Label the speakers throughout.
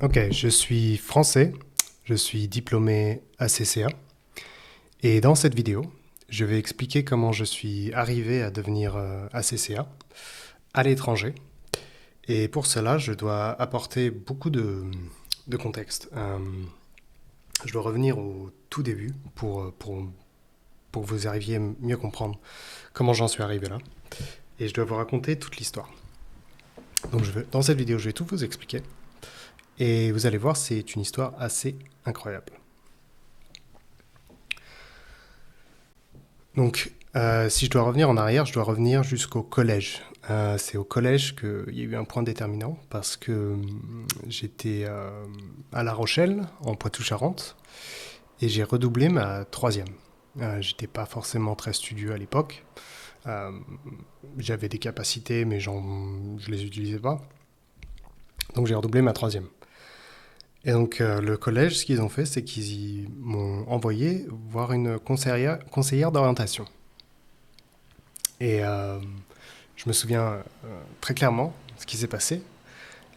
Speaker 1: Ok, je suis français, je suis diplômé ACCA et dans cette vidéo, je vais expliquer comment je suis arrivé à devenir ACCA à l'étranger. Et pour cela, je dois apporter beaucoup de contexte. Je dois revenir au tout début pour que vous arriviez à mieux comprendre comment j'en suis arrivé là. Et je dois vous raconter toute l'histoire. Donc dans cette vidéo, je vais tout vous expliquer. Et vous allez voir, c'est une histoire assez incroyable. Donc, si je dois revenir en arrière, je dois revenir jusqu'au collège. C'est au collège qu'il y a eu un point déterminant parce que j'étais à La Rochelle, en Poitou-Charentes, et j'ai redoublé ma troisième. J'étais pas forcément très studieux à l'époque. Euh, J'avais des capacités, mais je les utilisais pas. Donc j'ai redoublé ma troisième. Et donc le collège, ce qu'ils ont fait, c'est qu'ils m'ont envoyé voir une conseillère d'orientation. Et je me souviens très clairement ce qui s'est passé.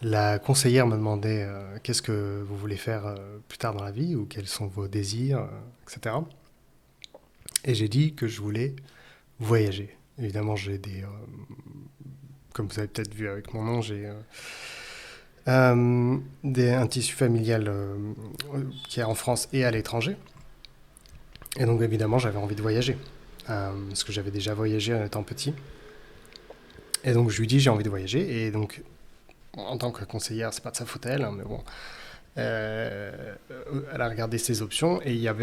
Speaker 1: La conseillère me demandait qu'est-ce que vous voulez faire plus tard dans la vie ou quels sont vos désirs, etc. Et j'ai dit que je voulais voyager. Évidemment, comme vous avez peut-être vu avec mon nom, j'ai un tissu familial qui est en France et à l'étranger. Et donc évidemment, j'avais envie de voyager. Parce que j'avais déjà voyagé en étant petit. Et donc je lui dis j'ai envie de voyager. Et donc en tant que conseillère, c'est pas de sa faute à elle, hein, mais bon, elle a regardé ses options et il y a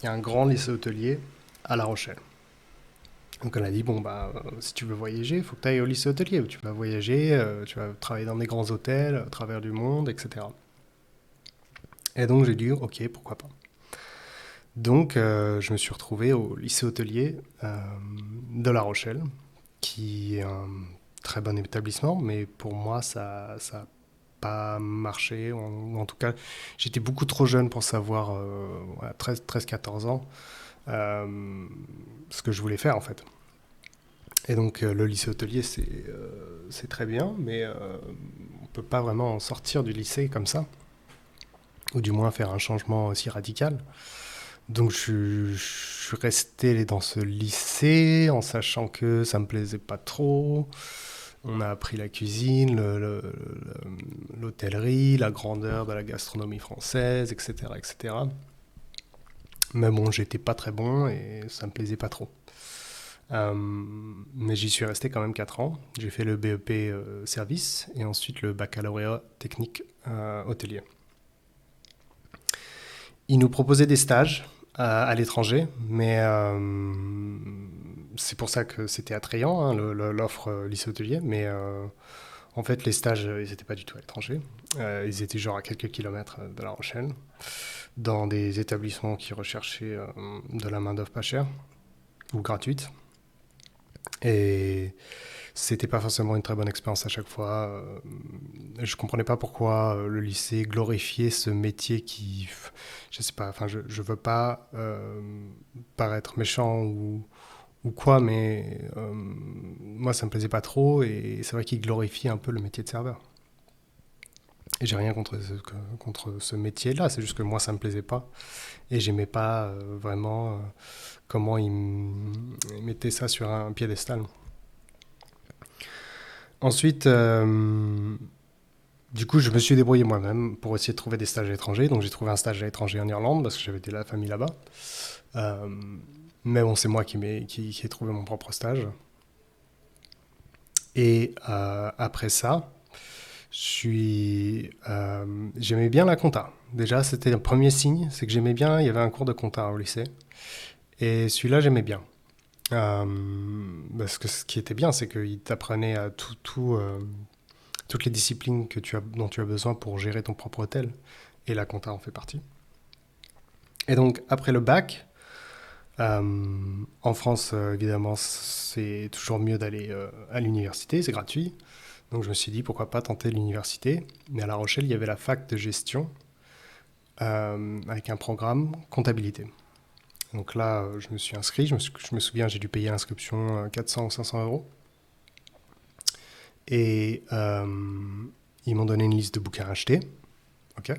Speaker 1: un grand lycée hôtelier à La Rochelle. Donc elle a dit bon bah si tu veux voyager, il faut que tu ailles au lycée hôtelier où tu vas voyager, tu vas travailler dans des grands hôtels à travers du monde, etc. Et donc j'ai dit ok pourquoi pas. Donc je me suis retrouvé au lycée hôtelier de La Rochelle, qui est un très bon établissement, mais pour moi ça pas marché, ou en tout cas, j'étais beaucoup trop jeune pour savoir, à 13-14 ans, ce que je voulais faire en fait. Et donc le lycée hôtelier, c'est très bien, mais on ne peut pas vraiment en sortir du lycée comme ça, ou du moins faire un changement aussi radical. Donc je suis resté dans ce lycée en sachant que ça me plaisait pas trop. On a appris la cuisine, l'hôtellerie, la grandeur de la gastronomie française, etc., etc. Mais bon, j'étais pas très bon et ça me plaisait pas trop. Euh, mais j'y suis resté quand même 4 ans. J'ai fait le BEP service et ensuite le baccalauréat technique hôtelier. Ils nous proposaient des stages à l'étranger, mais c'est pour ça que c'était attrayant, hein, l'offre lycée hôtelier. Mais en fait, les stages, ils n'étaient pas du tout à l'étranger. Ils étaient genre à quelques kilomètres de La Rochelle, dans des établissements qui recherchaient de la main-d'œuvre pas chère ou gratuite. Et c'était pas forcément une très bonne expérience à chaque fois. Je comprenais pas pourquoi le lycée glorifiait ce métier qui, je sais pas, enfin, je veux pas paraître méchant ou quoi, mais moi ça me plaisait pas trop et c'est vrai qu'il glorifie un peu le métier de serveur. Et j'ai rien contre ce métier-là, c'est juste que moi ça me plaisait pas et j'aimais pas vraiment comment ils mettaient ça sur un piédestal. Ensuite, du coup, je me suis débrouillé moi-même pour essayer de trouver des stages à l'étranger. Donc, j'ai trouvé un stage à l'étranger en Irlande parce que j'avais de la famille là-bas. Euh, mais bon, c'est moi qui ai trouvé mon propre stage. Et après ça, j'aimais bien la compta. Déjà, c'était le premier signe, c'est que j'aimais bien. Il y avait un cours de compta au lycée. Et celui-là, j'aimais bien. Euh, Parce que ce qui était bien, c'est qu'il t'apprenait à toutes les disciplines dont tu as besoin pour gérer ton propre hôtel. Et la compta en fait partie. Et donc, après le bac, en France, évidemment, c'est toujours mieux d'aller à l'université, c'est gratuit. Donc, je me suis dit, pourquoi pas tenter l'université. Mais à La Rochelle, il y avait la fac de gestion avec un programme comptabilité. Donc là, je me suis inscrit. Je me souviens, j'ai dû payer l'inscription 400 ou 500 euros. Et ils m'ont donné une liste de bouquins à acheter. Ok.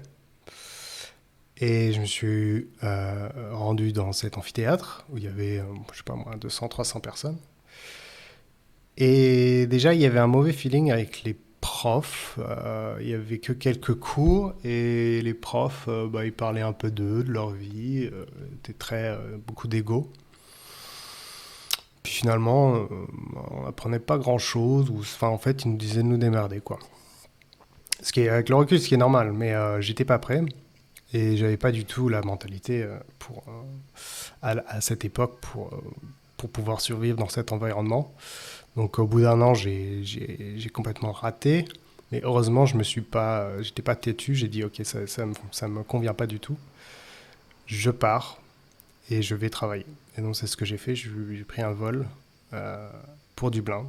Speaker 1: Et je me suis rendu dans cet amphithéâtre où il y avait, je sais pas moi, 200, 300 personnes. Et déjà, il y avait un mauvais feeling avec les profs. Il y avait que quelques cours et les profs, bah, ils parlaient un peu d'eux, de leur vie. C'était beaucoup d'ego. Puis finalement, on n'apprenait pas grand-chose. Enfin, en fait, ils nous disaient de nous démerder, quoi. Ce qui est, avec le recul, ce qui est normal. Mais j'étais pas prêt. Et j'avais pas du tout la mentalité à cette époque pour pouvoir survivre dans cet environnement. Donc au bout d'un an, j'ai complètement raté. Mais heureusement, j'étais pas têtu. J'ai dit ok, ça me convient pas du tout. Je pars et je vais travailler. Et donc c'est ce que j'ai fait. J'ai pris un vol euh, pour Dublin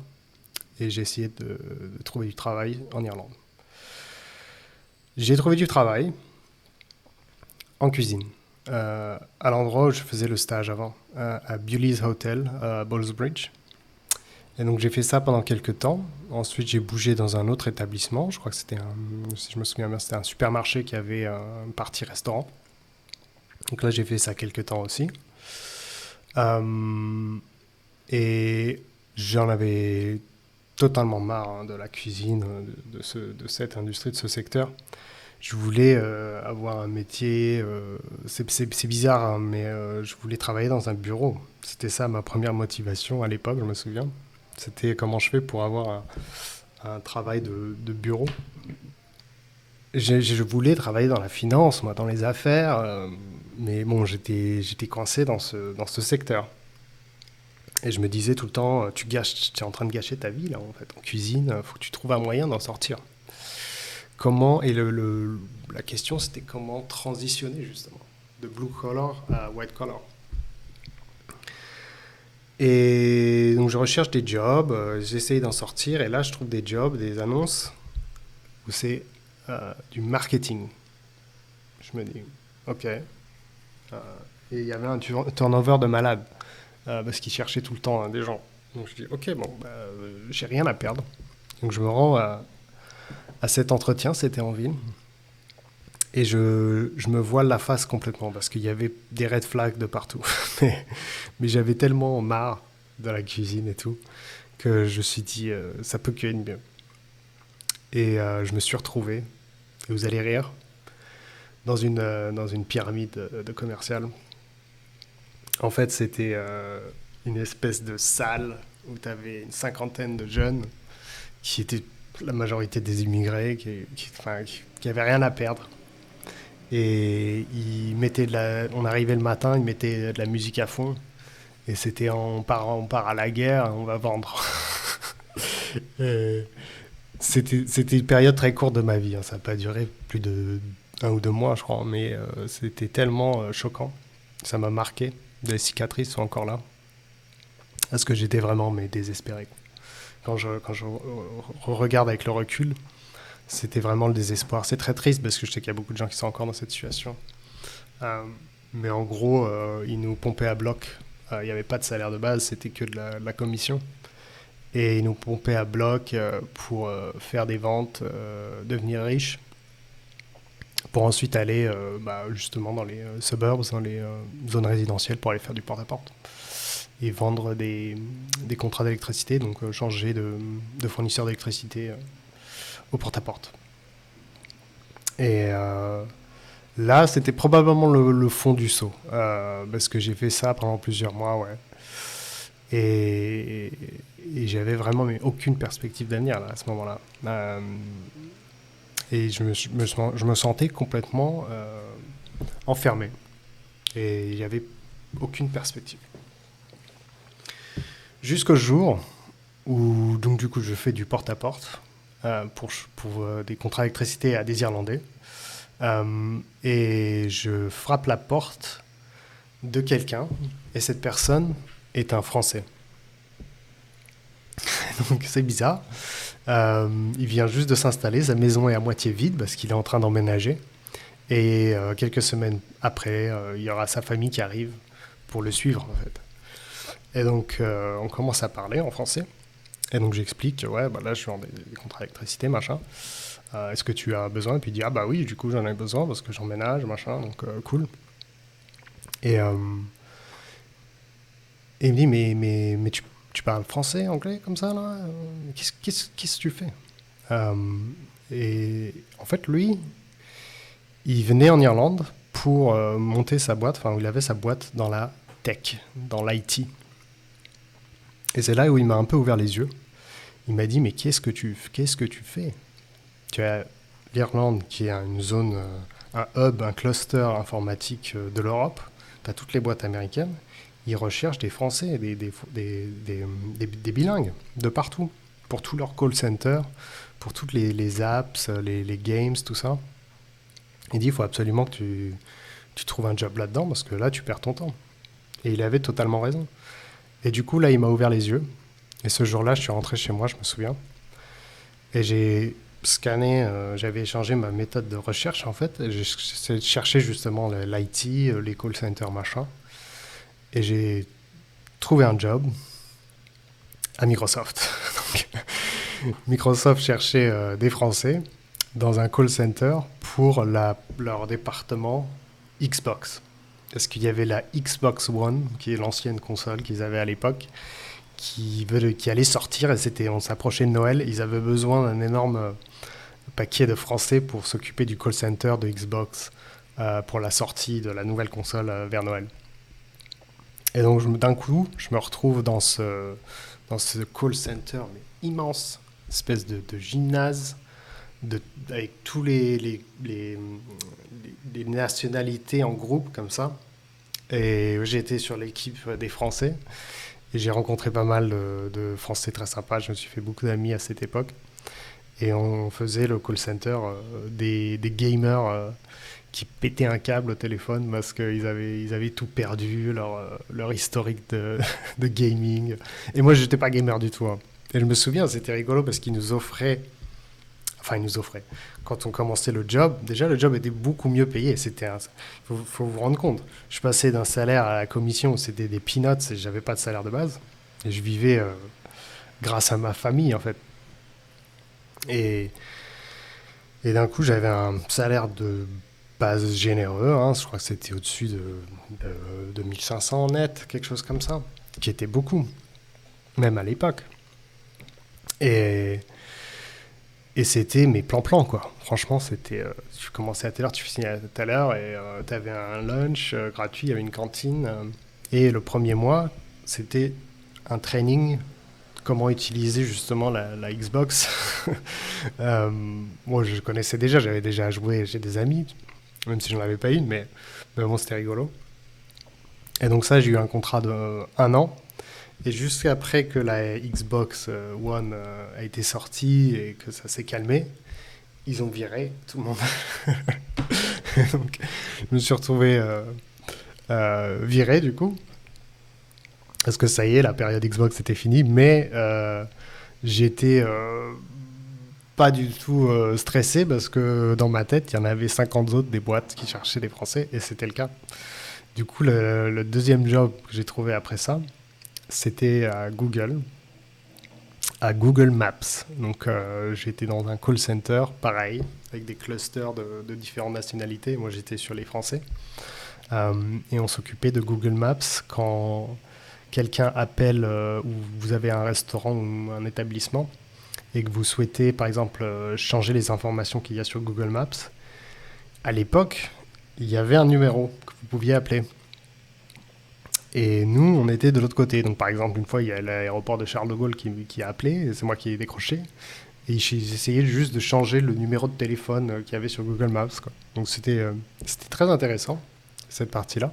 Speaker 1: et j'ai essayé de trouver du travail en Irlande. J'ai trouvé du travail en cuisine. À l'endroit où je faisais le stage avant, à Bewley's Hotel, à Ballsbridge. Et donc j'ai fait ça pendant quelques temps. Ensuite j'ai bougé dans un autre établissement. Je crois que si je me souviens bien, c'était un supermarché qui avait une partie restaurant. Donc là j'ai fait ça quelques temps aussi. Euh, et j'en avais totalement marre de la cuisine, de cette industrie, de ce secteur. Je voulais avoir un métier, c'est bizarre, hein, mais je voulais travailler dans un bureau. C'était ça ma première motivation à l'époque, je me souviens. C'était comment je fais pour avoir un travail de bureau. Je voulais travailler dans la finance, moi, dans les affaires, mais bon, j'étais coincé dans ce secteur. Et je me disais tout le temps, tu es en train de gâcher ta vie là, en fait, en cuisine, faut que tu trouves un moyen d'en sortir. Comment, et la question c'était comment transitionner justement de blue collar à white collar. Et donc je recherche des jobs, j'essaye d'en sortir, et là je trouve des jobs, des annonces où c'est du marketing. Je me dis, ok. Et il y avait un turnover de malade, parce qu'ils cherchaient tout le temps des gens. Donc je dis, ok, bon, bah, j'ai rien à perdre. Donc je me rends à cet entretien, c'était en ville. Et je me voile la face complètement parce qu'il y avait des red flags de partout. Mais j'avais tellement marre de la cuisine et tout que je me suis dit, ça peut que être mieux. Et je me suis retrouvé, et vous allez rire, dans une pyramide de commercial. En fait, c'était une espèce de salle où tu avais une cinquantaine de jeunes qui étaient la majorité des immigrés, enfin, qui avaient rien à perdre. Et on arrivait le matin, ils mettaient de la musique à fond. Et c'était on part à la guerre, on va vendre. C'était une période très courte de ma vie, hein. Ça n'a pas duré plus de 1 ou 2 mois, je crois. Mais c'était tellement choquant. Ça m'a marqué. Les cicatrices sont encore là. Parce que j'étais vraiment mais désespéré. Quand je regarde avec le recul, c'était vraiment le désespoir. C'est très triste parce que je sais qu'il y a beaucoup de gens qui sont encore dans cette situation. Euh, mais en gros, ils nous pompaient à bloc. Il n'y avait pas de salaire de base, c'était que de la commission. Et ils nous pompaient à bloc pour faire des ventes, devenir riches, pour ensuite aller bah, justement dans les suburbs, dans les zones résidentielles, pour aller faire du porte-à-porte et vendre des contrats d'électricité, donc changer de fournisseur d'électricité au porte-à-porte. Et là, c'était probablement le fond du seau, parce que j'ai fait ça pendant plusieurs mois, ouais. Et, et j'avais vraiment mais aucune perspective d'avenir là, à ce moment-là. Et je me sentais complètement enfermé. Et il n'y avait aucune perspective. Jusqu'au jour où, donc, du coup, je fais du porte-à-porte pour des contrats d'électricité à des Irlandais. Et je frappe la porte de quelqu'un, et cette personne est un Français. Donc c'est bizarre. Il vient juste de s'installer, sa maison est à moitié vide parce qu'il est en train d'emménager. Et quelques semaines après, il y aura sa famille qui arrive pour le suivre en fait. Et donc on commence à parler en français. Et donc j'explique que ouais, bah là je suis en des contrats d'électricité, machin. Est-ce que tu as besoin? Et puis il dit, ah bah oui, du coup j'en ai besoin parce que j'emménage, machin, donc cool. Et, euh, et il me dit, mais tu parles français, anglais comme ça là? Qu'est-ce que tu fais? Euh, et en fait, lui, il venait en Irlande pour monter sa boîte, enfin, il avait sa boîte dans la tech, dans l'IT. Et c'est là où il m'a un peu ouvert les yeux. Il m'a dit, mais qu'est-ce que tu fais? Tu as l'Irlande qui est une zone, un hub, un cluster informatique de l'Europe. Tu as toutes les boîtes américaines. Ils recherchent des Français, des bilingues de partout, pour tous leurs call centers, pour toutes les apps, les games, tout ça. Il dit, il faut absolument que tu trouves un job là-dedans parce que là, tu perds ton temps. Et il avait totalement raison. Et du coup, là, il m'a ouvert les yeux. Et ce jour-là, je suis rentré chez moi, je me souviens. Et j'ai scanné, j'avais changé ma méthode de recherche en fait. Et j'ai cherché justement l'IT, les call centers, machin. Et j'ai trouvé un job à Microsoft. Donc, Microsoft cherchait des Français dans un call center pour leur département Xbox. Parce qu'il y avait la Xbox One, qui est l'ancienne console qu'ils avaient à l'époque, qui allait sortir, et on s'approchait de Noël, ils avaient besoin d'un énorme paquet de Français pour s'occuper du call center de Xbox pour la sortie de la nouvelle console vers Noël. Et donc d'un coup, je me retrouve dans ce call center mais immense, espèce de gymnase, avec tous les nationalités en groupe comme ça. Et j'ai été sur l'équipe des Français. Et j'ai rencontré pas mal de Français très sympas. Je me suis fait beaucoup d'amis à cette époque. Et on faisait le call center des gamers qui pétaient un câble au téléphone parce ils avaient tout perdu, leur historique de gaming. Et moi, je n'étais pas gamer du tout, hein. Et je me souviens, c'était rigolo parce qu'ils nous offraient. Enfin, ils nous offraient. Quand on commençait le job, déjà, le job était beaucoup mieux payé. Faut vous rendre compte. Je passais d'un salaire à la commission où c'était des peanuts et j'avais pas de salaire de base. Et je vivais grâce à ma famille, en fait. Et, et d'un coup, j'avais un salaire de base généreux, hein. Je crois que c'était au-dessus de 1500 net, quelque chose comme ça, qui était beaucoup, même à l'époque. Et, et c'était mes plans-plans, quoi. Franchement, c'était. Tu commençais à telle heure, tu finissais à telle heure, et tu avais un lunch gratuit, il y avait une cantine. Et le premier mois, c'était un training comment utiliser justement la Xbox. euh, Moi, je connaissais déjà, j'avais déjà joué, j'ai des amis, même si je n'en avais pas une, mais bon, c'était rigolo. Et donc ça, j'ai eu un contrat de 1 an. Et jusqu'après que la Xbox One a été sortie et que ça s'est calmé, ils ont viré tout le monde. Donc, je me suis retrouvé viré du coup. Parce que ça y est, la période Xbox était finie, mais j'étais pas du tout stressé parce que dans ma tête, il y en avait 50 autres des boîtes qui cherchaient des Français et c'était le cas. Du coup, le deuxième job que j'ai trouvé après ça, c'était à Google Maps. Donc j'étais dans un call center, pareil, avec des clusters de différentes nationalités. Moi, j'étais sur les Français. Et on s'occupait de Google Maps quand quelqu'un appelle ou vous avez un restaurant ou un établissement et que vous souhaitez, par exemple, changer les informations qu'il y a sur Google Maps. À l'époque, il y avait un numéro que vous pouviez appeler. Et nous, on était de l'autre côté. Donc, par exemple, une fois, il y a l'aéroport de Charles de Gaulle qui a appelé, et c'est moi qui ai décroché. Et j'ai essayé juste de changer le numéro de téléphone qu'il y avait sur Google Maps, quoi. Donc, c'était très intéressant, cette partie-là.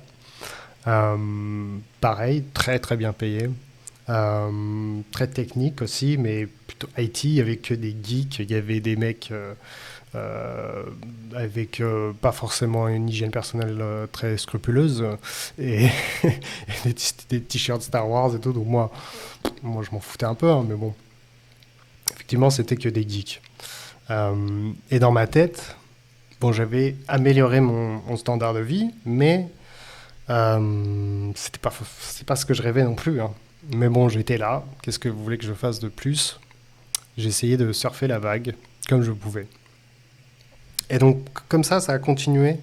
Speaker 1: Pareil, très très bien payé. Très technique aussi, mais plutôt IT. Il n'y avait que des geeks, il y avait des mecs euh, avec pas forcément une hygiène personnelle très scrupuleuse et, et des t-shirts Star Wars et tout. Donc moi je m'en foutais un peu, hein, mais bon, effectivement, c'était que des geeks. Et dans ma tête, bon, j'avais amélioré mon standard de vie, mais c'est pas ce que je rêvais non plus, hein. Mais bon, j'étais là. Qu'est-ce que vous voulez que je fasse de plus? J'essayais de surfer la vague comme je pouvais. Et donc, comme ça a continué.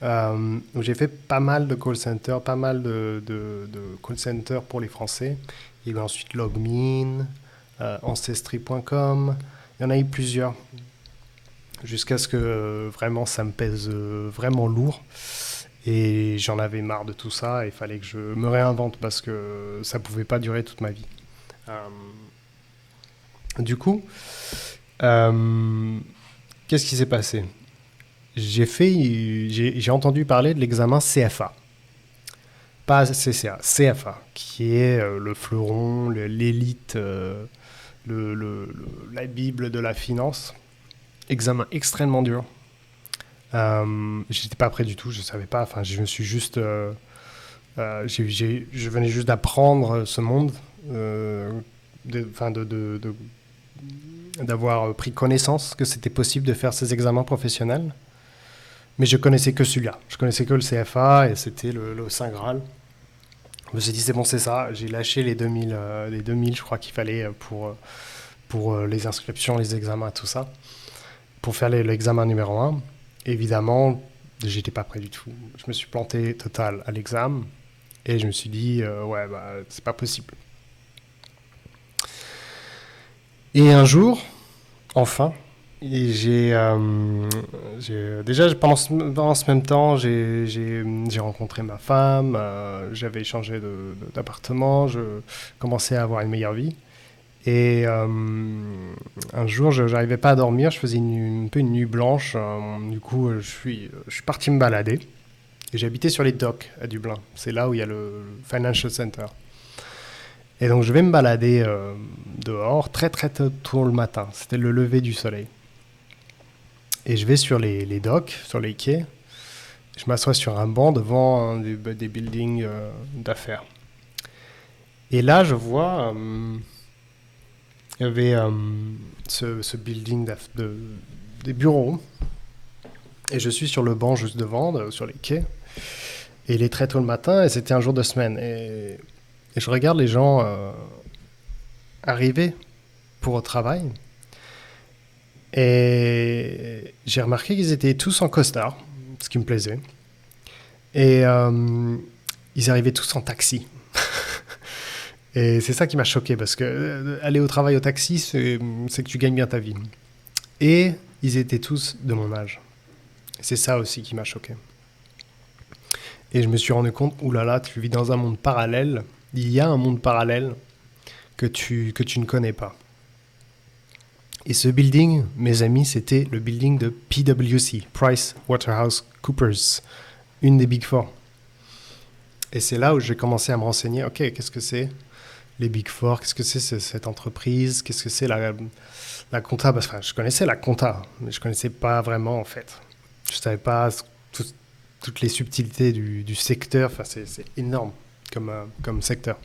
Speaker 1: Donc j'ai fait pas mal de call center, pas mal de call center pour les Français. Il y a eu ensuite Logmein, Ancestry.com. Il y en a eu plusieurs. Jusqu'à ce que vraiment ça me pèse vraiment lourd. Et j'en avais marre de tout ça. Il fallait que je me réinvente parce que ça pouvait pas durer toute ma vie. Euh, du coup, qu'est-ce qui s'est passé? J'ai entendu parler de l'examen CFA. Pas CCA, CFA, qui est le fleuron, l'élite, la Bible de la finance. Examen extrêmement dur. J'étais pas prêt du tout, je savais pas. Enfin, je me suis juste, je venais juste d'apprendre ce monde, d'avoir pris connaissance que c'était possible de faire ces examens professionnels. Mais je connaissais que celui-là. Je connaissais que le CFA et c'était le Saint Graal. Je me suis dit, c'est bon, c'est ça. J'ai lâché les 2000 je crois qu'il fallait pour les inscriptions, les examens, tout ça, pour faire l'examen numéro 1. Évidemment, j'étais pas prêt du tout. Je me suis planté total à l'examen et je me suis dit, ouais, bah, c'est pas possible. Et un jour, enfin, déjà pendant ce même temps, j'ai rencontré ma femme, j'avais changé d'appartement, je commençais à avoir une meilleure vie. Et un jour, je n'arrivais pas à dormir, je faisais un peu une nuit blanche. Du coup, je suis parti me balader. Et j'habitais sur les docks à Dublin. C'est là où il y a le Financial Center. Et donc, je vais me balader dehors très très tôt le matin. C'était le lever du soleil. Et je vais sur les docks, sur les quais. Je m'assois sur un banc devant des buildings d'affaires. Et là, je vois... il y avait ce building des bureaux. Et je suis sur le banc juste devant, sur les quais. Et il est très tôt le matin et c'était un jour de semaine. Et je regarde les gens arriver pour au travail. Et j'ai remarqué qu'ils étaient tous en costard, ce qui me plaisait. Et ils arrivaient tous en taxi. Et c'est ça qui m'a choqué, parce que aller au travail au taxi, c'est que tu gagnes bien ta vie. Et ils étaient tous de mon âge. C'est ça aussi qui m'a choqué. Et je me suis rendu compte, oulala, tu vis dans un monde parallèle. Il y a un monde parallèle que tu ne connais pas. Et ce building, mes amis, c'était le building de PwC, Price Waterhouse Coopers, une des Big Four. Et c'est là où j'ai commencé à me renseigner, ok, qu'est-ce que c'est les Big Four, qu'est-ce que c'est cette entreprise, qu'est-ce que c'est la compta, parce que je connaissais la compta, mais je ne connaissais pas vraiment en fait. Je ne savais pas toutes les subtilités du secteur, enfin, c'est énorme comme secteur.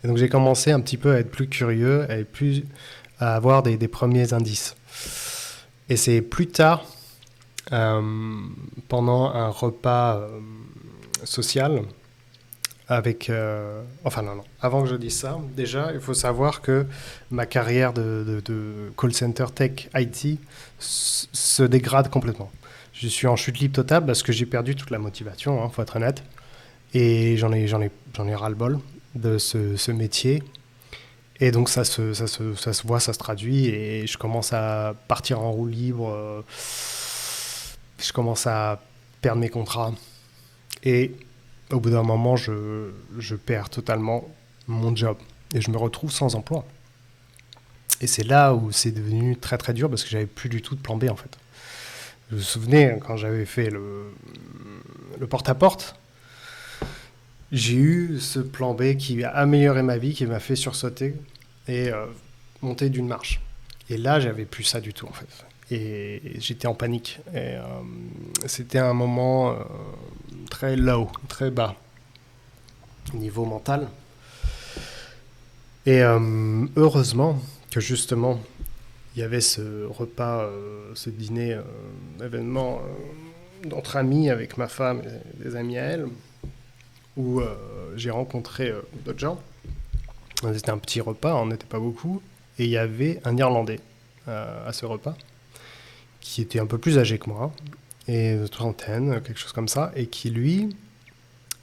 Speaker 1: Et donc j'ai commencé un petit peu à être plus curieux, à avoir des premiers indices. Et c'est plus tard, pendant un repas social, avant que je dise ça, déjà, il faut savoir que ma carrière de call center tech IT se dégrade complètement. Je suis en chute libre totale parce que j'ai perdu toute la motivation, faut être honnête. Et j'en ai ras-le-bol de ce métier. Et donc ça se voit, ça se traduit, et je commence à partir en roue libre, je commence à perdre mes contrats. Et au bout d'un moment, je perds totalement mon job et je me retrouve sans emploi. Et c'est là où c'est devenu très très dur parce que j'avais plus du tout de plan B en fait. Je me souvenais quand j'avais fait le porte-à-porte, j'ai eu ce plan B qui a amélioré ma vie, qui m'a fait sursauter et monter d'une marche. Et là, j'avais plus ça du tout en fait. Et j'étais en panique. Et c'était un moment très low, très bas, niveau mental. Et heureusement que justement, il y avait ce repas, ce dîner, événement entre amis avec ma femme et des amis à elle, où j'ai rencontré d'autres gens. C'était un petit repas, on n'était pas beaucoup. Et il y avait un Irlandais à ce repas qui était un peu plus âgé que moi, et de trentaine, quelque chose comme ça, et qui, lui,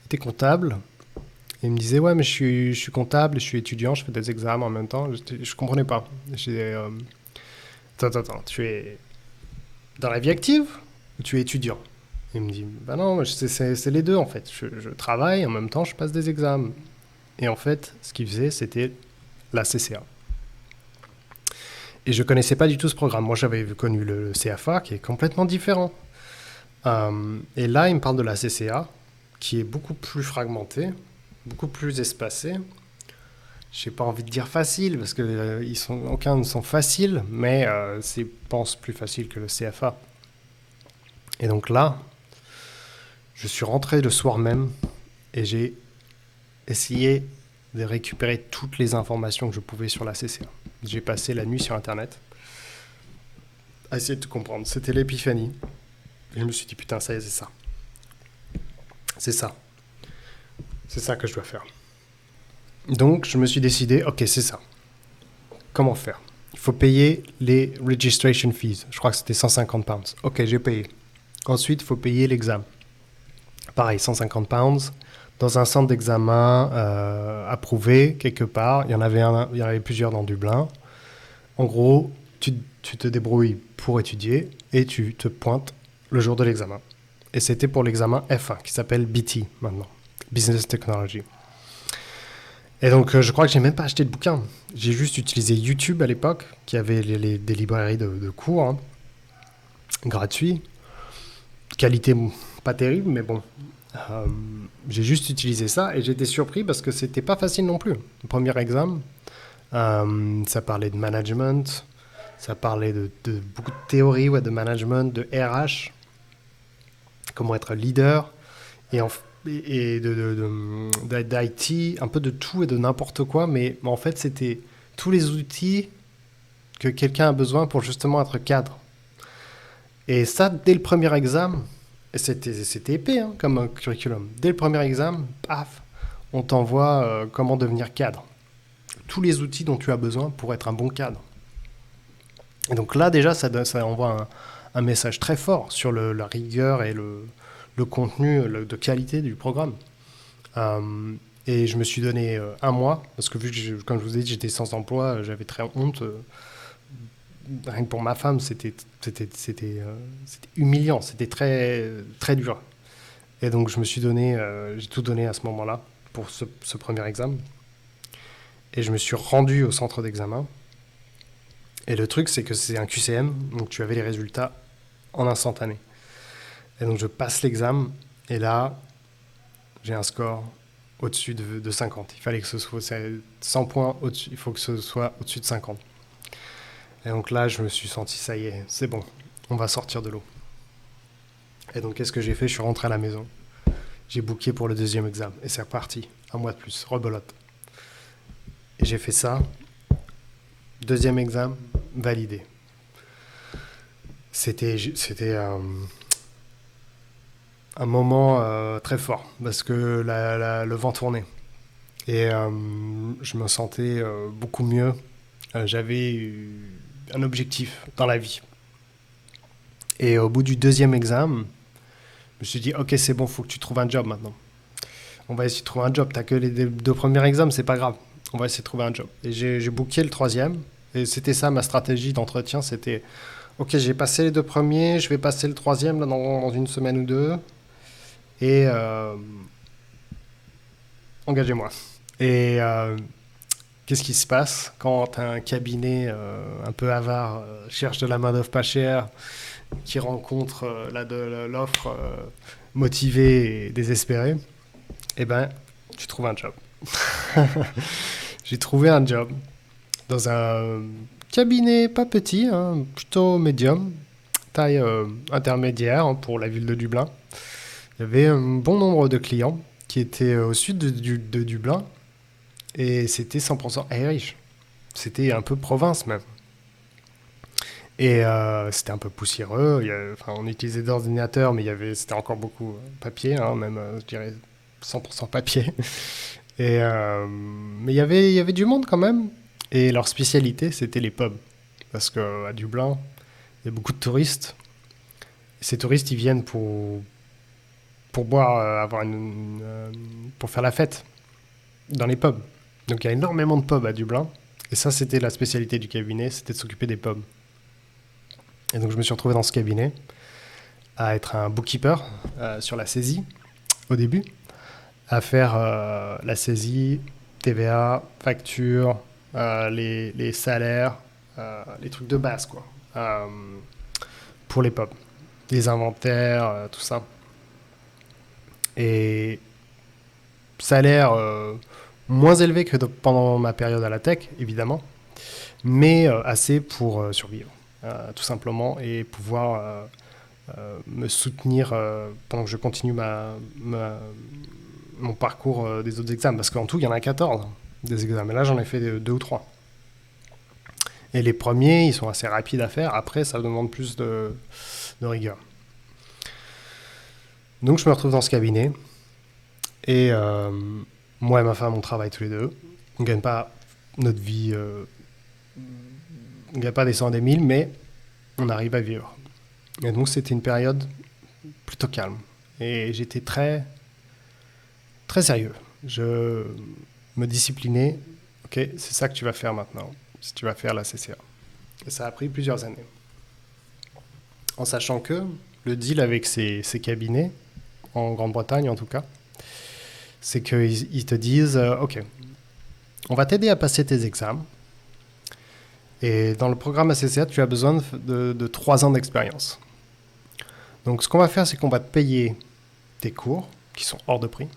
Speaker 1: était comptable. Et il me disait, ouais, mais je suis comptable, je suis étudiant, je fais des examens en même temps. Je comprenais pas. Attends, tu es dans la vie active ou tu es étudiant? Il me dit, bah non, c'est les deux en fait. Je travaille, en même temps, je passe des examens. Et en fait, ce qu'il faisait, c'était la CCA. Et je connaissais pas du tout ce programme. Moi, j'avais connu le CFA, qui est complètement différent. Et là, il me parle de la CCA, qui est beaucoup plus fragmentée, beaucoup plus espacée. J'ai pas envie de dire facile, parce que aucun ne sont faciles, mais c'est, je pense, plus facile que le CFA. Et donc là, je suis rentré le soir même, et j'ai essayé de récupérer toutes les informations que je pouvais sur la CCA. J'ai passé la nuit sur Internet à essayer de comprendre. C'était l'épiphanie. Et je me suis dit, putain, ça y est, c'est ça. C'est ça. C'est ça que je dois faire. Donc, je me suis décidé, ok, c'est ça. Comment faire? Il faut payer les registration fees. Je crois que c'était 150 pounds. Ok, j'ai payé. Ensuite, il faut payer l'examen. Pareil, 150 pounds. Dans un centre d'examen approuvé, quelque part. Il y en avait plusieurs dans Dublin. En gros, tu te débrouilles pour étudier et tu te pointes le jour de l'examen. Et c'était pour l'examen F1, qui s'appelle BT maintenant, Business Technology. Et donc, je crois que j'ai même pas acheté de bouquin. J'ai juste utilisé YouTube à l'époque, qui avait des librairies de cours, hein, gratuits. Qualité pas terrible, mais bon. J'ai juste utilisé ça et j'étais surpris parce que c'était pas facile non plus. Le premier examen, ça parlait de management, ça parlait de beaucoup de théorie, de management, de RH, comment être leader, et d'IT, un peu de tout et de n'importe quoi, mais en fait, c'était tous les outils que quelqu'un a besoin pour justement être cadre. Et ça, dès le premier examen, c'était épais hein, comme un curriculum. Dès le premier examen, paf, on t'envoie comment devenir cadre. Tous les outils dont tu as besoin pour être un bon cadre. Et donc là, déjà, ça envoie un message très fort sur la rigueur et le contenu de qualité du programme. Et je me suis donné un mois, parce que vu que, comme je vous ai dit, j'étais sans emploi, j'avais très honte. Rien que pour ma femme, c'était humiliant, c'était très, très dur. Et donc je me suis donné, j'ai tout donné à ce moment-là pour ce premier examen. Et je me suis rendu au centre d'examen. Et le truc, c'est que c'est un QCM, donc tu avais les résultats en instantané. Et donc je passe l'examen, et là, j'ai un score au-dessus de 50. Il fallait que ce soit 100 points au-dessus, il faut que ce soit au-dessus de 50. Et donc là, je me suis senti, ça y est, c'est bon, on va sortir de l'eau. Et donc, qu'est-ce que j'ai fait? Je suis rentré à la maison. J'ai booké pour le deuxième examen. Et c'est reparti. Un mois de plus, rebelote. Et j'ai fait ça. Deuxième examen, validé. C'était un moment très fort parce que le vent tournait. Et je me sentais beaucoup mieux. J'avais un objectif dans la vie. Et au bout du deuxième examen, je me suis dit, ok, c'est bon, faut que tu trouves un job maintenant. On va essayer de trouver un job. T'as que les deux premiers examens, c'est pas grave. On va essayer de trouver un job. Et j'ai booké le troisième. Et c'était ça ma stratégie d'entretien. C'était, ok, j'ai passé les deux premiers, je vais passer le troisième là, dans une semaine ou deux. Et engagez-moi. Et qu'est-ce qui se passe quand un cabinet un peu avare cherche de la main-d'œuvre pas chère, qui rencontre l'offre motivée et désespérée? Eh ben, tu trouves un job. J'ai trouvé un job dans un cabinet pas petit, hein, plutôt médium, taille intermédiaire hein, pour la ville de Dublin. Il y avait un bon nombre de clients qui étaient au sud de Dublin et c'était 100% Irish. C'était un peu province même. Et c'était un peu poussiéreux. On utilisait des ordinateurs, mais c'était encore beaucoup papier, hein, même je dirais 100% papier. Et, mais il y avait du monde quand même. Et leur spécialité, c'était les pubs. Parce qu'à Dublin, Il y a beaucoup de touristes. Et ces touristes, ils viennent pour boire, pour faire la fête dans les pubs. Donc il y a énormément de pubs à Dublin. Et ça, c'était la spécialité du cabinet, c'était de s'occuper des pubs. Et donc je me suis retrouvé dans ce cabinet à être un bookkeeper sur la saisie au début, à faire la saisie, TVA, facture, les salaires, les trucs de base, quoi, pour les pubs, les inventaires, tout ça. Et salaire moins élevé que pendant ma période à la tech, évidemment, mais assez pour survivre, tout simplement, et pouvoir me soutenir pendant que je continue mon parcours des autres examens. Parce qu'en tout, il y en a 14 des examens. Là, j'en ai fait 2 ou 3. Et les premiers, ils sont assez rapides à faire. Après, ça demande plus de rigueur. Donc, je me retrouve dans ce cabinet. Et moi et ma femme, on travaille tous les deux. On ne gagne pas notre vie. On ne gagne pas des cents et des mille, mais on arrive à vivre. Et donc, c'était une période plutôt calme. Et j'étais très, très sérieux. Je me disciplinais. Ok, c'est ça que tu vas faire maintenant. Si tu vas faire la CCA. Et ça a pris plusieurs années. En sachant que le deal avec ces cabinets, en Grande-Bretagne en tout cas, c'est qu'ils te disent ok, on va t'aider à passer tes examens. Et dans le programme ACCA, tu as besoin de 3 ans d'expérience. Donc ce qu'on va faire, c'est qu'on va te payer tes cours, qui sont hors de prix,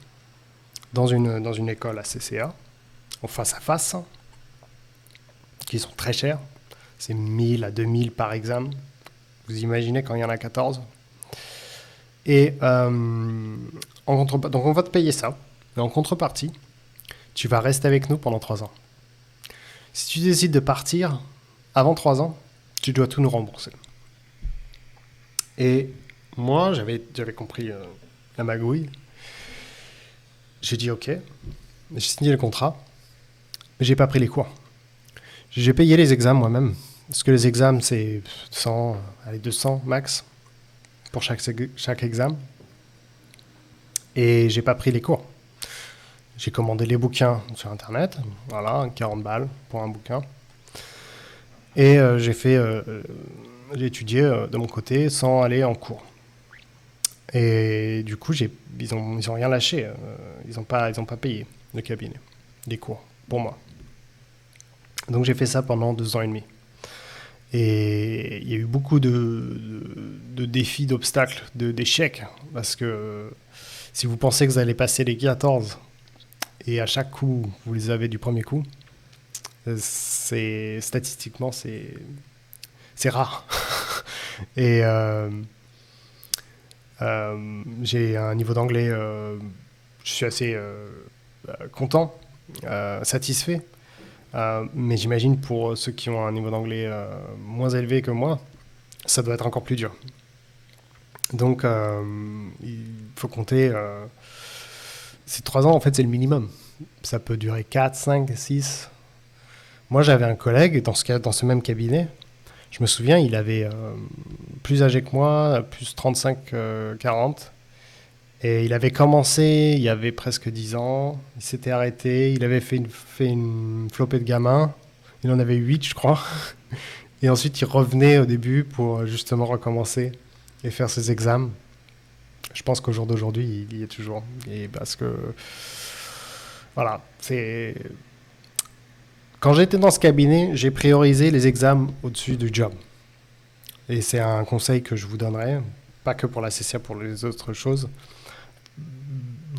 Speaker 1: dans une école ACCA, en face à face, qui sont très chers. C'est 1000 à 2000 par examen. Vous imaginez quand il y en a 14. Et donc on va te payer ça. Et en contrepartie, tu vas rester avec nous pendant 3 ans. Si tu décides de partir avant 3 ans, tu dois tout nous rembourser. Et moi, j'avais compris la magouille. J'ai dit ok. J'ai signé le contrat. Mais j'ai pas pris les cours. J'ai payé les examens moi-même. Parce que les examens, c'est 200 max pour chaque examen. Et j'ai pas pris les cours. J'ai commandé les bouquins sur Internet. Voilà, 40 balles pour un bouquin. Et j'ai étudié de mon côté sans aller en cours. Et du coup, ils ont rien lâché. Ils ont pas payé le cabinet, les cours, pour moi. Donc j'ai fait ça pendant 2 ans et demi. Et il y a eu beaucoup de défis, d'obstacles, d'échecs. Parce que si vous pensez que vous allez passer les 14 et à chaque coup, vous les avez du premier coup, statistiquement, c'est rare. Et j'ai un niveau d'anglais, je suis assez content, satisfait. Mais j'imagine pour ceux qui ont un niveau d'anglais moins élevé que moi, ça doit être encore plus dur. Donc, il faut compter. Ces 3 ans, en fait, c'est le minimum. Ça peut durer 4, 5, 6. Moi, j'avais un collègue dans ce même cabinet. Je me souviens, il avait plus âgé que moi, plus 35, 40. Et il avait commencé, il y avait presque 10 ans. Il s'était arrêté. Il avait fait une flopée de gamins. Il en avait 8, je crois. Et ensuite, il revenait au début pour justement recommencer et faire ses examens. Je pense qu'au jour d'aujourd'hui, il y est toujours. Et parce que, voilà, quand j'étais dans ce cabinet, j'ai priorisé les examens au-dessus du job. Et c'est un conseil que je vous donnerai, pas que pour la CCA, pour les autres choses.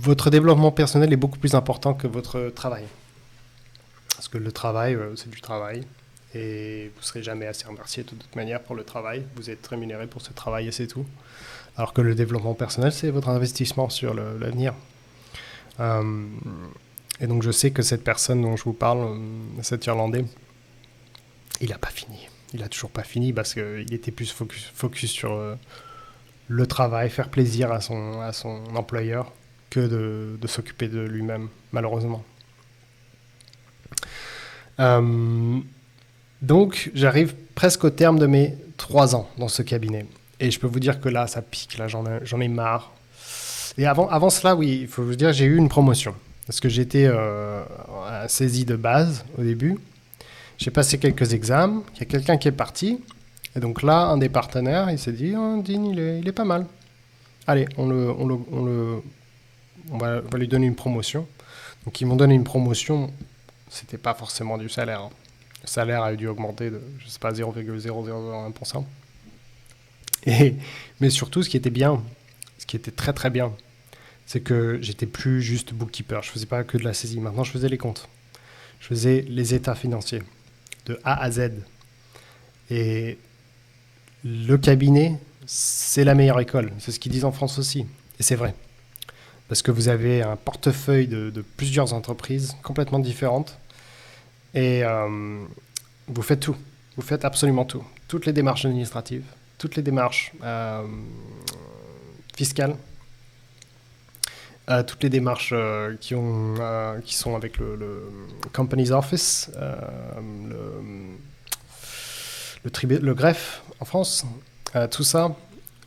Speaker 1: Votre développement personnel est beaucoup plus important que votre travail. Parce que le travail, c'est du travail. Et vous ne serez jamais assez remercié de toute manière pour le travail. Vous êtes rémunéré pour ce travail et c'est tout. Alors que le développement personnel, c'est votre investissement sur l'avenir. Et donc je sais que cette personne dont je vous parle, cet Irlandais, il n'a pas fini. Il n'a toujours pas fini parce qu'il était plus focus sur le travail, faire plaisir à son employeur que de s'occuper de lui-même, malheureusement. Donc, j'arrive presque au terme de mes 3 ans dans ce cabinet. Et je peux vous dire que là, ça pique, là, j'en ai marre. Et avant cela, oui, il faut vous dire, j'ai eu une promotion. Parce que j'étais à saisie de base au début. J'ai passé quelques examens, il y a quelqu'un qui est parti. Et donc là, un des partenaires, il s'est dit, oh, Dean, il est pas mal. Allez, on va lui donner une promotion. Donc ils m'ont donné une promotion, c'était pas forcément du salaire, hein. Le salaire a dû augmenter de, je sais pas, 0,0001%. Mais surtout, ce qui était bien, ce qui était très très bien, c'est que j'étais plus juste bookkeeper. Je faisais pas que de la saisie. Maintenant, je faisais les comptes. Je faisais les états financiers de A à Z. Et le cabinet, c'est la meilleure école. C'est ce qu'ils disent en France aussi. Et c'est vrai. Parce que vous avez un portefeuille de plusieurs entreprises complètement différentes. Et vous faites tout. Vous faites absolument tout. Toutes les démarches administratives, toutes les démarches fiscales, toutes les démarches qui sont avec le Companies Office, le greffe en France, tout ça,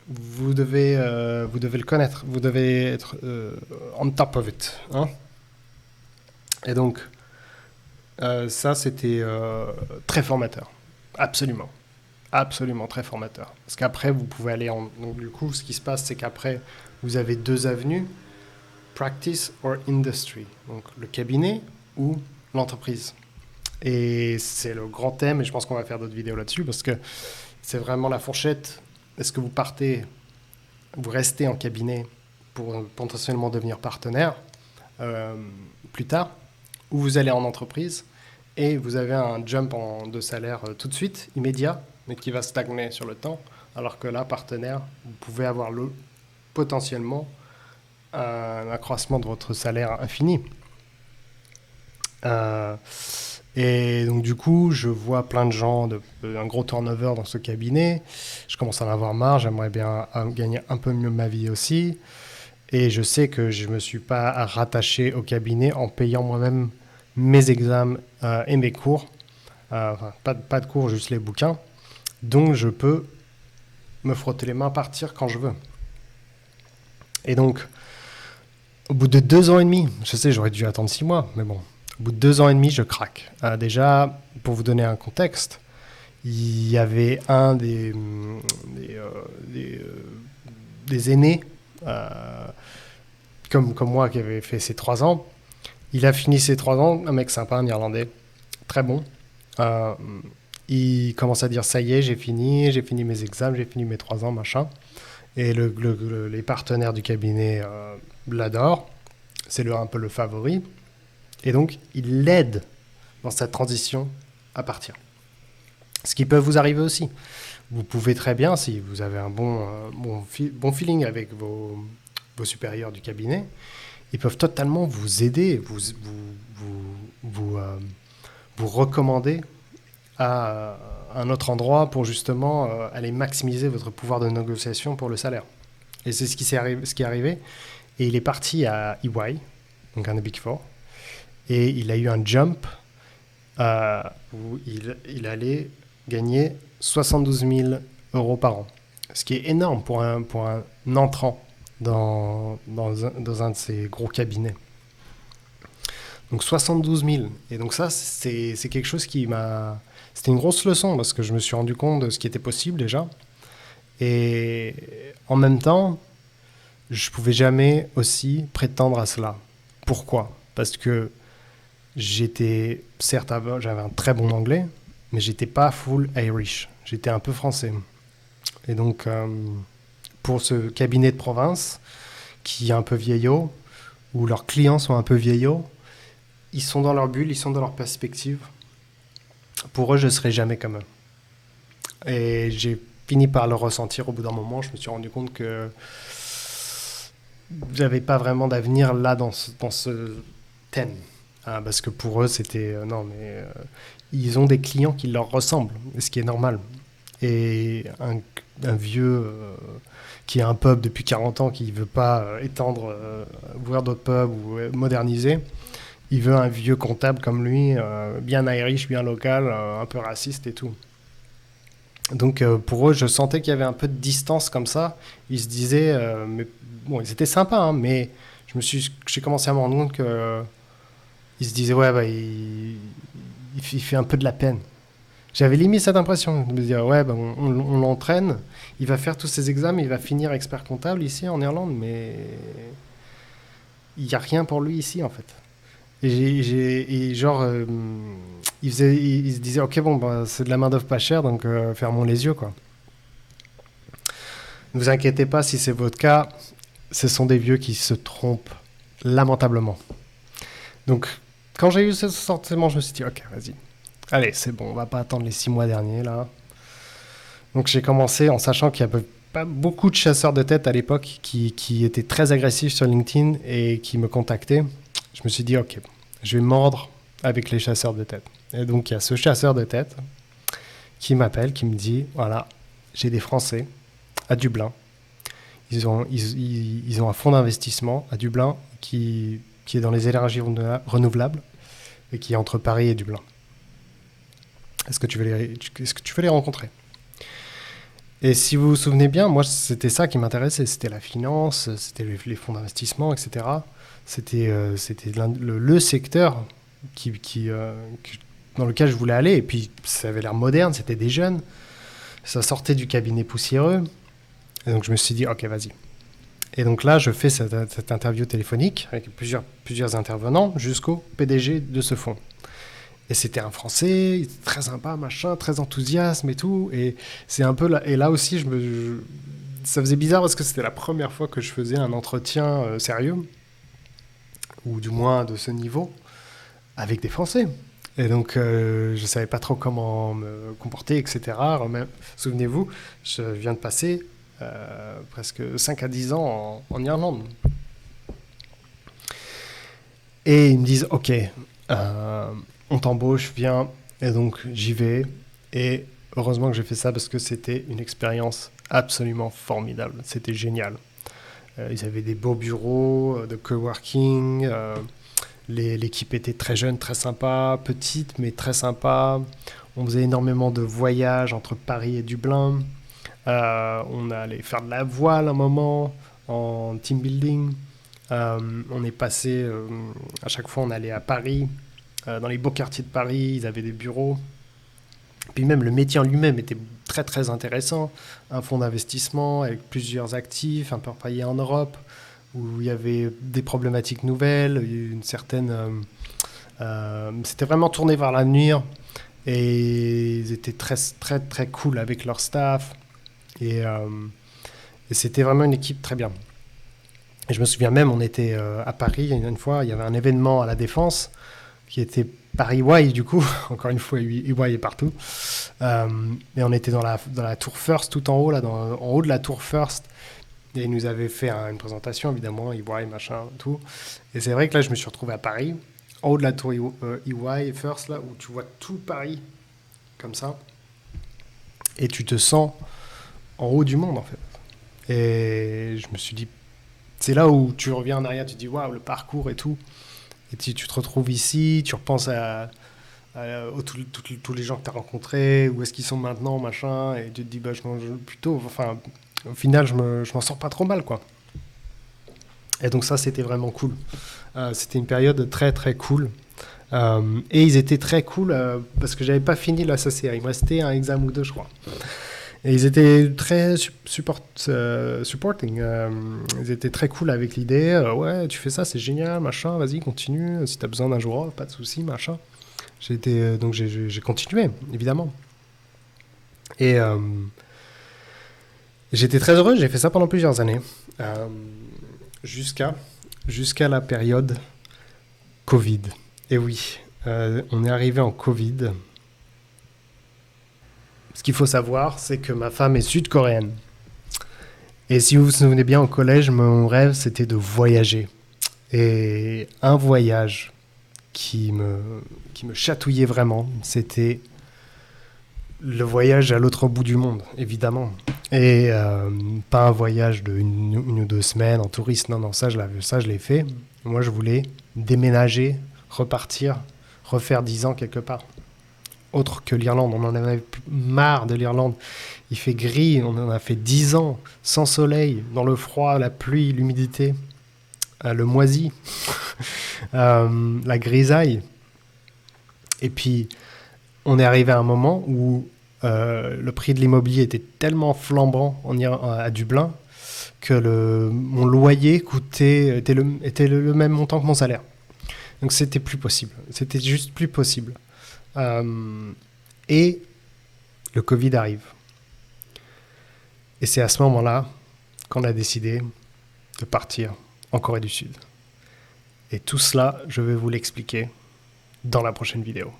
Speaker 1: vous devez le connaître, vous devez être on top of it. Hein. Et donc, ça, c'était très formateur. Absolument. Absolument très formateur. Parce qu'après, vous pouvez aller en... Donc, du coup, ce qui se passe, c'est qu'après, vous avez 2 avenues. Practice or industry. Donc, le cabinet ou l'entreprise. Et c'est le grand thème, et je pense qu'on va faire d'autres vidéos là-dessus, parce que c'est vraiment la fourchette. Est-ce que vous restez en cabinet pour potentiellement devenir partenaire plus tard, ou vous allez en entreprise et vous avez un jump de salaire tout de suite, immédiat, mais qui va stagner sur le temps, alors que là, partenaire, vous pouvez avoir potentiellement un accroissement de votre salaire infini. Et donc du coup, je vois plein de gens, un gros turnover dans ce cabinet. Je commence à en avoir marre, j'aimerais bien gagner un peu mieux ma vie aussi. Et je sais que je ne me suis pas rattaché au cabinet en payant moi-même mes examens et mes cours. Enfin, pas de cours, juste les bouquins. Donc je peux me frotter les mains, partir quand je veux. Et donc, au bout de 2 ans et demi, je sais, j'aurais dû attendre 6 mois, mais bon, au bout de 2 ans et demi, je craque. Déjà, pour vous donner un contexte, il y avait un des aînés, comme moi, qui avait fait ses 3 ans. Il a fini ses 3 ans, un mec sympa, un Irlandais, très bon. Il commence à dire, ça y est, j'ai fini mes examens, j'ai fini mes 3 ans, machin. Et les partenaires du cabinet l'adorent. C'est un peu le favori. Et donc, il l'aide dans sa transition à partir. Ce qui peut vous arriver aussi. Vous pouvez très bien, si vous avez un bon feeling avec vos supérieurs du cabinet, ils peuvent totalement vous aider, vous recommander à un autre endroit pour justement aller maximiser votre pouvoir de négociation pour le salaire. Et c'est ce qui est arrivé. Et il est parti à EY, donc un des Big Four, et il a eu un jump où il allait gagner 72 000 euros par an, ce qui est énorme pour un entrant dans un de ces gros cabinets. Donc 72 000. Et donc ça, c'est quelque chose qui m'a... C'était une grosse leçon parce que je me suis rendu compte de ce qui était possible déjà. Et en même temps, je ne pouvais jamais aussi prétendre à cela. Pourquoi ? Parce que certes, j'avais un très bon anglais, mais j'étais pas full Irish. J'étais un peu français. Et donc, pour ce cabinet de province, qui est un peu vieillot, où leurs clients sont un peu vieillots, ils sont dans leur bulle, ils sont dans leur perspective. Pour eux, je ne serai jamais comme eux. Et j'ai fini par le ressentir au bout d'un moment. Je me suis rendu compte que j'avais pas vraiment d'avenir là dans ce thème. Parce que pour eux, c'était... ils ont des clients qui leur ressemblent, ce qui est normal. Et un vieux qui a un pub depuis 40 ans, qui ne veut pas étendre, ouvrir d'autres pubs ou moderniser, il veut un vieux comptable comme lui, bien Irish, bien local, un peu raciste et tout. Donc pour eux, je sentais qu'il y avait un peu de distance comme ça. Ils se disaient, mais bon, ils étaient sympas, hein, mais j'ai commencé à me rendre compte que ils se disaient, ouais, bah, il fait un peu de la peine. J'avais limite cette impression de me dire, ouais, bah, on l'entraîne, il va faire tous ses examens, il va finir expert comptable ici en Irlande, mais il n'y a rien pour lui ici en fait. Et genre, il se disait, ok, bon, bah, c'est de la main-d'œuvre pas chère, donc fermons les yeux, quoi. Ne vous inquiétez pas si c'est votre cas, ce sont des vieux qui se trompent lamentablement. Donc, quand j'ai eu ce sentiment, je me suis dit, ok, vas-y. Allez, c'est bon, on va pas attendre les 6 mois derniers, là. Donc, j'ai commencé en sachant qu'il y avait pas beaucoup de chasseurs de tête à l'époque qui étaient très agressifs sur LinkedIn et qui me contactaient. Je me suis dit, ok, je vais mordre avec les chasseurs de tête. Et donc, il y a ce chasseur de tête qui m'appelle, qui me dit, voilà, j'ai des Français à Dublin. Ils ont un fonds d'investissement à Dublin qui est dans les énergies renouvelables et qui est entre Paris et Dublin. Est-ce que tu veux les rencontrer? Et si vous vous souvenez bien, moi, c'était ça qui m'intéressait. C'était la finance, c'était les fonds d'investissement, etc. C'était le secteur dans lequel je voulais aller. Et puis, ça avait l'air moderne, c'était des jeunes. Ça sortait du cabinet poussiéreux. Et donc, je me suis dit, ok, vas-y. Et donc là, je fais cette interview téléphonique avec plusieurs intervenants jusqu'au PDG de ce fonds. Et c'était un Français, il était très sympa, machin, très enthousiaste et tout. Et c'est un peu là, et là aussi, ça faisait bizarre parce que c'était la première fois que je faisais un entretien sérieux, ou du moins de ce niveau, avec des Français. Et donc, je savais pas trop comment me comporter, etc. Souvenez-vous, je viens de passer presque 5 à 10 ans en Irlande. Et ils me disent, ok, on t'embauche, viens. Et donc, j'y vais. Et heureusement que j'ai fait ça parce que c'était une expérience absolument formidable. C'était génial. Ils avaient des beaux bureaux de coworking. L'équipe était très jeune, très sympa, petite, mais très sympa. On faisait énormément de voyages entre Paris et Dublin. On allait faire de la voile un moment en team building. On est passé, à chaque fois on allait à Paris, dans les beaux quartiers de Paris, ils avaient des bureaux. Puis même le métier en lui-même était très très intéressant. Un fonds d'investissement avec plusieurs actifs, un peu repaillé en Europe, où il y avait des problématiques nouvelles, une certaine... c'était vraiment tourné vers l'avenir et ils étaient très très très cool avec leur staff et c'était vraiment une équipe très bien. Et je me souviens même, on était à Paris une fois, il y avait un événement à la Défense qui était par EY du coup, encore une fois EY est partout, et on était dans la tour First tout en haut, là, en haut de la tour First, et ils nous avaient fait une présentation évidemment, EY machin, tout, et c'est vrai que là je me suis retrouvé à Paris, en haut de la tour EY First, là, où tu vois tout Paris, comme ça, et tu te sens en haut du monde en fait. Et je me suis dit, c'est là où tu reviens en arrière, tu te dis waouh, le parcours et tout. Et tu te retrouves ici, tu repenses tous les gens que tu as rencontrés, où est-ce qu'ils sont maintenant, machin, et tu te dis, bah, enfin, au final, je m'en sors pas trop mal, quoi. Et donc ça, c'était vraiment cool. C'était une période très, très cool. Et ils étaient très cool parce que j'avais pas fini la SACA. Il me restait un examen ou deux, je crois. Et ils étaient très supporting. Ils étaient très cool avec l'idée. Ouais, tu fais ça, c'est génial, machin. Vas-y, continue. Si t'as besoin d'un jour off, pas de souci, machin. Donc j'ai continué, évidemment. Et j'étais très heureux. J'ai fait ça pendant plusieurs années, jusqu'à la période Covid. Et oui, on est arrivé en Covid. Ce qu'il faut savoir, c'est que ma femme est sud-coréenne. Et si vous vous souvenez bien, au collège, mon rêve, c'était de voyager. Et un voyage qui me chatouillait vraiment, c'était le voyage à l'autre bout du monde, évidemment. Et pas un voyage de une ou 2 semaines en touriste, non, ça je l'ai fait. Moi, je voulais déménager repartir, refaire 10 ans quelque part. Autre que l'Irlande, on en avait marre de l'Irlande. Il fait gris, on en a fait 10 ans, sans soleil, dans le froid, la pluie, l'humidité, le moisi, la grisaille. Et puis, on est arrivé à un moment où le prix de l'immobilier était tellement flambant à Dublin que mon loyer était le même montant que mon salaire. Donc c'était plus possible. C'était juste plus possible. Et le Covid arrive. Et c'est à ce moment-là qu'on a décidé de partir en Corée du Sud. Et tout cela, je vais vous l'expliquer dans la prochaine vidéo.